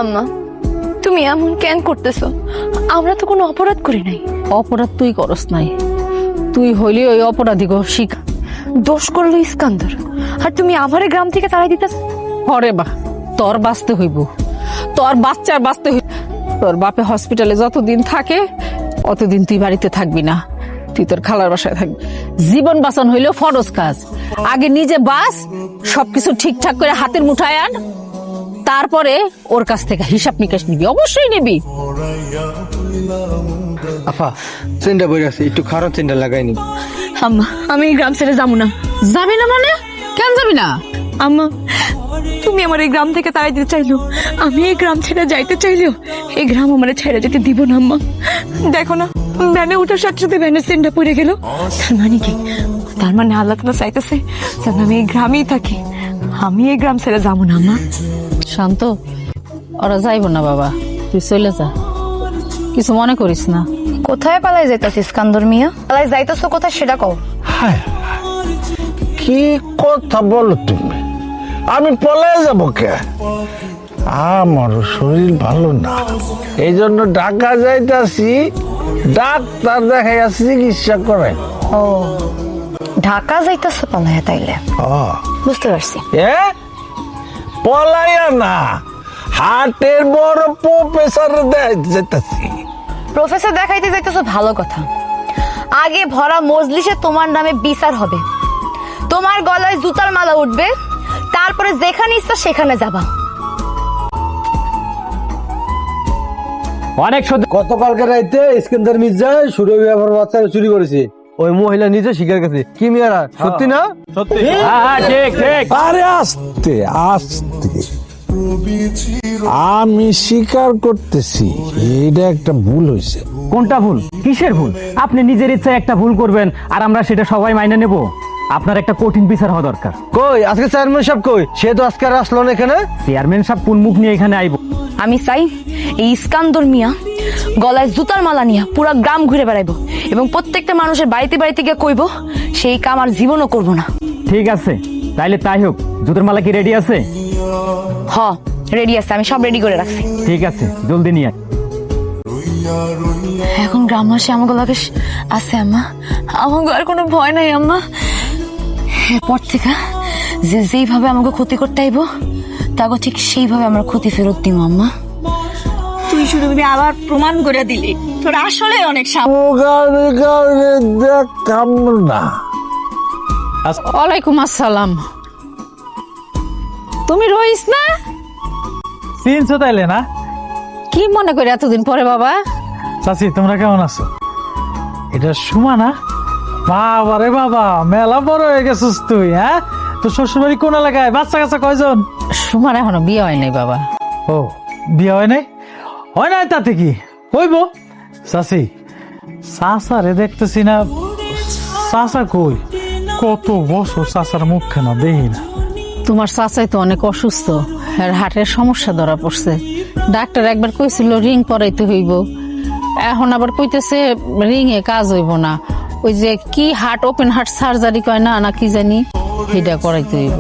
আম্মা তুমি এমন কেন করতেছো? আমরা তো কোনো অপরাধ করি নাই। অপরাধ তুই করস নাই, তুই হইলি ওই অপরাধী গো শিখা। দোষ করলো ইস্কান্দর, আর তুমি আমারে গ্রাম থেকে তাড়াই দিতেছ। হরে বা তোর বাঁচতে হইব, তোর বাচ্চার বাঁচতে হইব। তোর বাপে হসপিটালে যতদিন থাকে অতদিন তুই বাড়িতে থাকবি না, তুই তোর খালার বাসায় থাকবি। জীবন বাঁচান হইলো ফরজ কাজ। আগে নিজে বাঁচ, সবকিছু ঠিকঠাক করে হাতের মুঠায় আন, তারপরে ওর কাছ থেকে হিসাব নিকাশ নিবি, অবশ্যই নিবি। আফা চেন্ডা বই আছে, একটু খারাপ চেন্ডা লাগাইনি। আম্মা আমি এই গ্রাম ছেড়ে যাবো না। যাবি না মানে? কেন যাবি না? আম্মা তুমি আমার এই গ্রাম থেকে তাড়াই দিতে চাইলো, আমি এই গ্রাম ছেড়ে যাইতে চাইলেও এই গ্রাম আমার ছেড়ে যেতে দিব না। আম্মা দেখো না, ভ্যানে উঠার সাথে সাথে ভ্যানের সেন্টটা পড়ে গেল। তার মানে কি? তার মানে আল্লাহ তাআলা চাইতেছে যেন আমি এই গ্রামেই থাকি। আমি এই গ্রাম ছেড়ে যাবো না। আম্মা শান্ত, ওরা যাইব না বাবা, তুই চলে যা, কিছু মনে করিস না। কোথায় পালাই যাইতাছ ইস্কান্দর মিয়া? পালাই যাইতাছো কোথায় সেটা কও। হায়, কি কথা বলো তুমি? আমি পলায় যাব কে? আমার শরীর ভালো না, এই জন্য ঢাকা যাইতাছি, ডাক্তার দেখাই চিকিৎসা করে। ও ঢাকা যাইতাছো পালাইয়া? তাইলে বুঝতে পারছি। এ পলাইয়া না, হাটের বড় প্রফেসর যাইতাছি। প্রফেসর দেখাইতে যাইতেছো ভালো কথা, আগে ভরা মজলিসে তোমার নামে বিচার হবে, তোমার গলায় জুতার মালা উঠবে, তারপরে যেখানে ইচ্ছা সেখানে যাবা। অনেক সত্যি। গতকালকে রাইতে ইস্কান্দার মির্জা সুরভি আমার বাচ্চা চুরি করেছে, ওই মহিলা নিজে স্বীকার করেছে। কি মিয়ারা, সত্যি না? সত্যি। হ্যাঁ ঠিক ঠিক। আরে আস্তে আস্তে, আমি স্বীকার করতেছি এটা একটা ভুল হয়েছে। কোনটা ভুল? কিসের ভুল? আপনি নিজের ইচ্ছায় একটা ভুল করবেন আর আমরা সেটা সবাই মাইনে নেব? আপনার একটা কঠিন বিচার হওয়া দরকার। কই আজকে চেয়ারম্যান সাহেব কই? সে তো আজকে আর আসলো না এখানে। চেয়ারম্যান সাহেব কোন মুখ নিয়ে এখানে আইব? আমি চাই এই ইস্কান্দর মিয়া গলায় জুতার মালা নিয়ে পুরা গ্রাম ঘুরে বেড়াইবো এবং প্রত্যেকটা মানুষের বাড়িতে বাড়িতে গিয়ে কইব, সেই কাম আর জীবনও করবো না। ঠিক আছে, তাইলে তাই হোক। জুতোর মালা কি রেডি আছে? হ রেডি আছে, আমি সব রেডি করে রাখছি। ঠিক আছে, জলদি নিয়ে আয়। এখন গ্রামবাসী আমাকে লাগে আছে আম্মা, আমাকে আর কোনো ভয় নাই আম্মা। এরপর থেকে যে যেইভাবে আমাকে ক্ষতি করতে আইব তাকে ঠিক সেইভাবে আমার ক্ষতি ফেরত দিব আম্মা। তুই শুধু আবার প্রমাণ করে দিলি তোর আসলে অনেক দেখাম না। ওয়ালাইকুম আসসালাম। তুমি রইস না? চিনছো তাইলে না? কি মনে করে এতদিন পরে বাবা? চাচি তোমরা কেমন আছো? এটা সুমা না? বাবা রে বাবা, মেলা বড় হয়ে গেছিস তুই। হ্যাঁ, তোর শ্বশুরবাড়ি কোন এলাকায়? বাচ্চা কাচ্চা কয়জন? সুমার এখনো বিয়ে হয় নাই বাবা। ও বিয়ে হয় নাই? হয় নাই তাতে কি হইব? চাচি চাচা রে দেখতেছি না, চাচা কই? কত বছর চাচার মুখ কেন দেখি না? তোমার চাচাই তো অনেক অসুস্থ, আর হার্টের সমস্যা ধরা পড়ছে। ডাক্তার একবার কইছিল রিং পরাইতে হইব, এখন আবার কইতেছে রিং এ কাজ হইব না, ওই যে কি হার্ট ওপেন হার্ট সার্জারি কয় না, না কি জানি, সেটা করাইতে হইব।